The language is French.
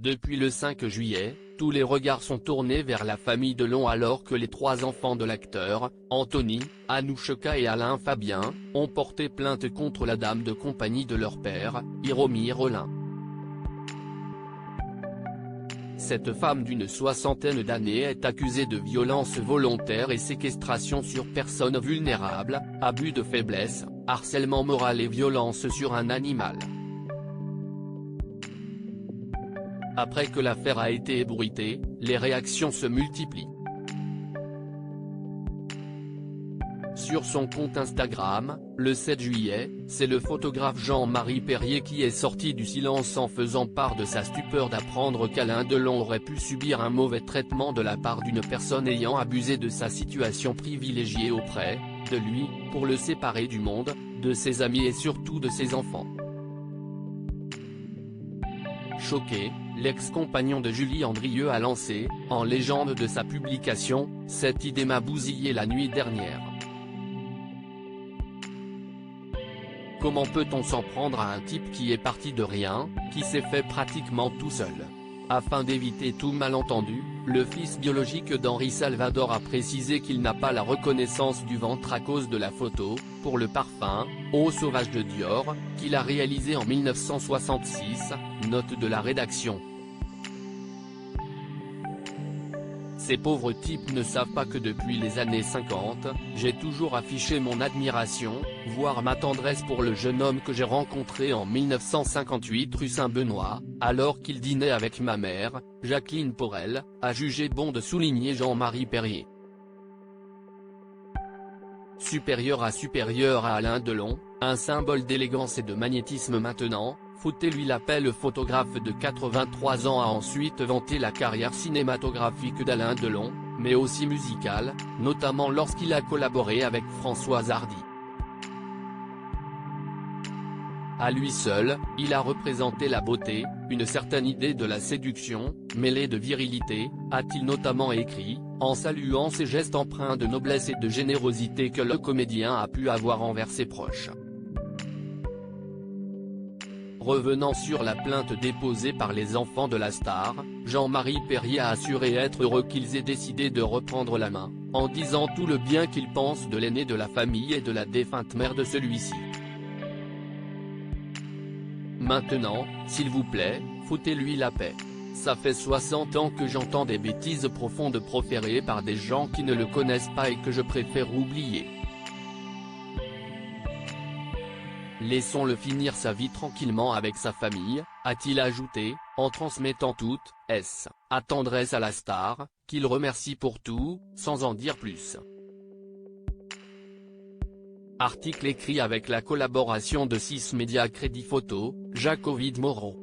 Depuis le 5 juillet, tous les regards sont tournés vers la famille Delon alors que les 3 enfants de l'acteur, Anthony, Anouchka et Alain Fabien, ont porté plainte contre la dame de compagnie de leur père, Hiromir Rollin. Cette femme d'une 60aine d'années est accusée de violence volontaire et séquestration sur personne vulnérable, abus de faiblesse, harcèlement moral et violence sur un animal. Après que l'affaire a été ébruitée, les réactions se multiplient. Sur son compte Instagram, le 7 juillet, c'est le photographe Jean-Marie Perrier qui est sorti du silence en faisant part de sa stupeur d'apprendre qu'Alain Delon aurait pu subir un mauvais traitement de la part d'une personne ayant abusé de sa situation privilégiée auprès de lui, pour le séparer du monde, de ses amis et surtout de ses enfants. Choqué, l'ex-compagnon de Julie Andrieux a lancé, en légende de sa publication, « Cette idée m'a bousillé la nuit dernière. Comment peut-on s'en prendre à un type qui est parti de rien, qui s'est fait pratiquement tout seul ?» Afin d'éviter tout malentendu, le fils biologique d'Henri Salvador a précisé qu'il n'a pas la reconnaissance du ventre à cause de la photo, pour le parfum, Eau sauvage de Dior, qu'il a réalisé en 1966, note de la rédaction. Ces pauvres types ne savent pas que depuis les années 50, j'ai toujours affiché mon admiration, voire ma tendresse pour le jeune homme que j'ai rencontré en 1958 rue Saint-Benoît, alors qu'il dînait avec ma mère, Jacqueline Porel, a jugé bon de souligner Jean-Marie Perrier. Supérieur à Alain Delon, un symbole d'élégance et de magnétisme maintenant, foutez-lui la paix. Le photographe de 83 ans a ensuite vanté la carrière cinématographique d'Alain Delon, mais aussi musicale, notamment lorsqu'il a collaboré avec Françoise Hardy. À lui seul, il a représenté la beauté, une certaine idée de la séduction, mêlée de virilité, a-t-il notamment écrit, en saluant ces gestes empreints de noblesse et de générosité que le comédien a pu avoir envers ses proches. Revenant sur la plainte déposée par les enfants de la star, Jean-Marie Perrier a assuré être heureux qu'ils aient décidé de reprendre la main, en disant tout le bien qu'ils pensent de l'aîné de la famille et de la défunte mère de celui-ci. Maintenant, s'il vous plaît, foutez-lui la paix. Ça fait 60 ans que j'entends des bêtises profondes proférées par des gens qui ne le connaissent pas et que je préfère oublier. Laissons-le finir sa vie tranquillement avec sa famille, a-t-il ajouté, en transmettant toute sa tendresse à la star, qu'il remercie pour tout, sans en dire plus. Article écrit avec la collaboration de 6 médias Crédit Photo, Jacques-Ovid Moreau.